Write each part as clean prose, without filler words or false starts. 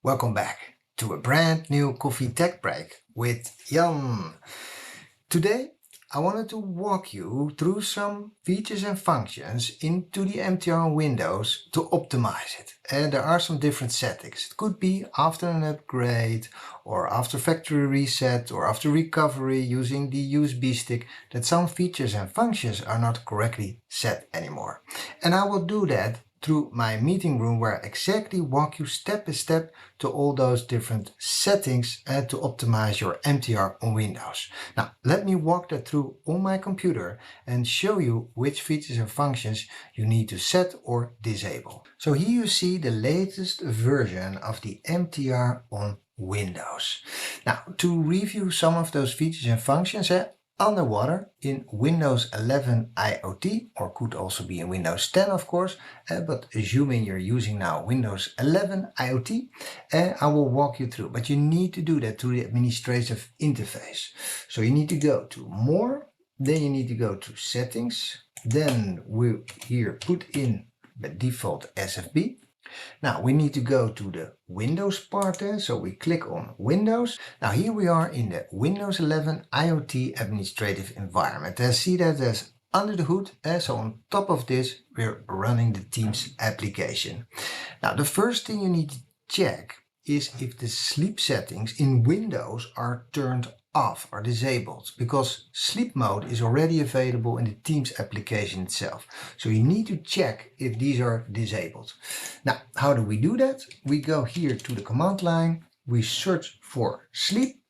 Welcome back to a brand new coffee tech break with Jan. Today I wanted to walk you through some features and functions into the MTRoW Windows to optimize it. And there are some different settings. It could be after an upgrade or after factory reset or after recovery using the USB stick that some features and functions are not correctly set anymore. And I will do that through my meeting room where I exactly walk you step by step to all those different settings and to optimize your MTR on Windows. Now let me walk that through on my computer and show you which features and functions you need to set or disable. So here you see the latest version of the MTR on Windows. Now to review some of those features and functions, underwater in Windows 11 IoT, or could also be in Windows 10 of course, but assuming you're using now Windows 11 IoT, I will walk you through, but you need to do that through the administrative interface. So you need to go to More, then you need to go to Settings, then we'll here put in the default SFB. Now we need to go to the Windows part there, so we click on Windows. Now here we are in the Windows 11 IoT administrative environment. See that there's under the hood, so on top of this we're running the Teams application. Now the first thing you need to check is if the sleep settings in Windows are turned off or disabled, because sleep mode is already available in the Teams application itself. So you need to check if these are disabled. Now, how do we do that? We go here to the command line, we search for sleep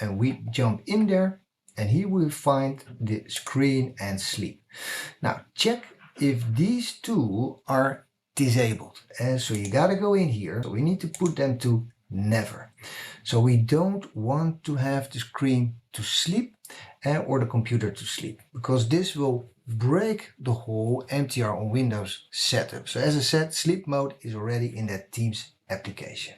and we jump in there, and here we find the screen and sleep. Now check if these two are disabled. So you gotta go in here. So we need to put them to never. So we don't want to have the screen to sleep or the computer to sleep, because this will break the whole MTR on Windows setup. So as I said, sleep mode is already in that Teams application.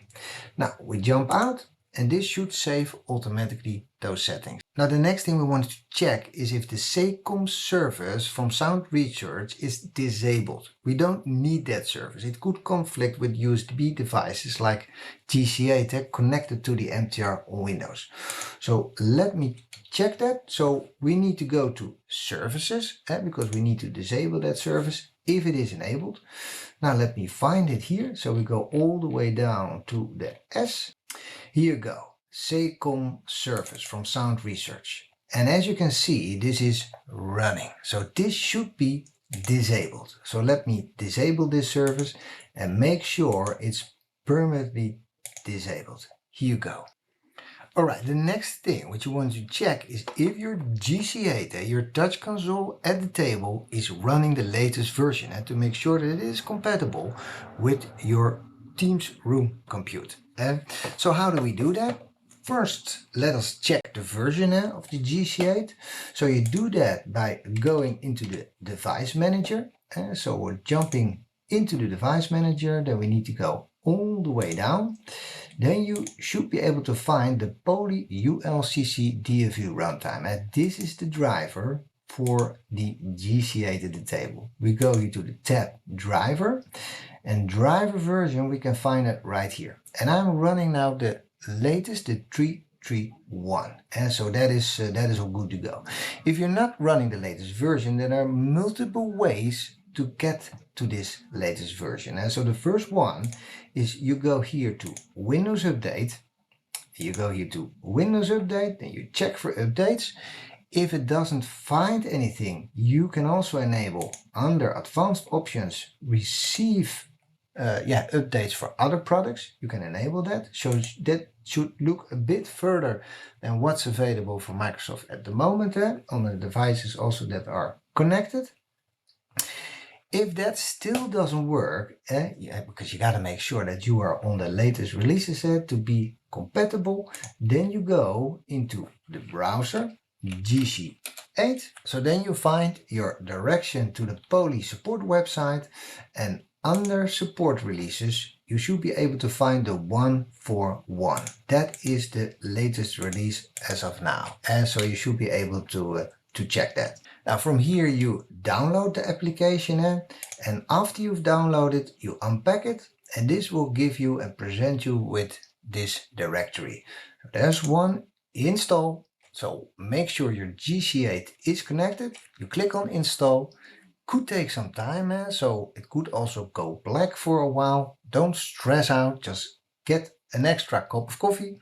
Now we jump out, and this should save automatically those settings. Now the next thing we want to check is if the SECOMN service from Sound Research is disabled. We don't need that service. It could conflict with USB devices like GC8 connected to the MTR on Windows. So let me check that. So we need to go to Services because we need to disable that service if it is enabled. Now let me find it here. So we go all the way down to the S. Here you go, SECOMN service from Sound Research. And as you can see, this is running. So this should be disabled. So let me disable this service and make sure it's permanently disabled. Here you go. Alright, the next thing which you want to check is if your GC8, your touch console at the table, is running the latest version, and to make sure that it is compatible with your Teams room compute. So how do we do that? First, let us check the version of the GC8. So you do that by going into the device manager. So we're jumping into the device manager, then we need to go all the way down. Then you should be able to find the Poly ULCC DFU runtime. And this is the driver for the GC8 at the table. We go here to the tab driver, and driver version we can find it right here. And I'm running now the latest, the 331, and so that is all good to go. If you're not running the latest version, then there are multiple ways to get to this latest version. And so the first one is you go here to Windows Update, you go here to Windows Update, and you check for updates. If it doesn't find anything, you can also enable under Advanced Options, Receive updates for other products. You can enable that. So that should look a bit further than what's available for Microsoft at the moment on the devices also that are connected. If that still doesn't work, because you got to make sure that you are on the latest releases to be compatible, then you go into the browser, GC8. So then you find your direction to the Poly support website, and under support releases, you should be able to find the 141. That is the latest release as of now. And so you should be able to check that. Now from here you download the application, and after you've downloaded, you unpack it and this will give you and present you with this directory. There's one install, so make sure your GC8 is connected. You click on install. Could take some time, so it could also go black for a while. Don't stress out, just get an extra cup of coffee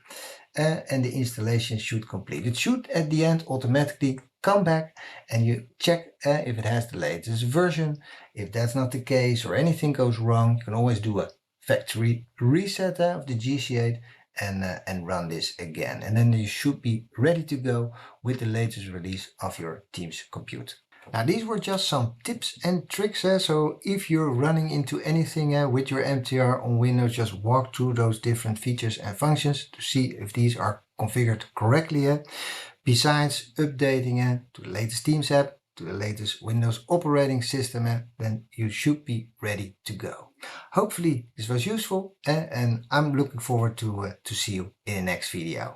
and the installation should complete. It should at the end automatically come back and you check if it has the latest version. If that's not the case or anything goes wrong, you can always do a factory reset of the GC8 and run this again. And then you should be ready to go with the latest release of your Teams computer. Now these were just some tips and tricks, so if you're running into anything with your MTR on Windows, just walk through those different features and functions to see if these are configured correctly. Besides updating to the latest Teams app, to the latest Windows operating system, then you should be ready to go. Hopefully this was useful and I'm looking forward to see you in the next video.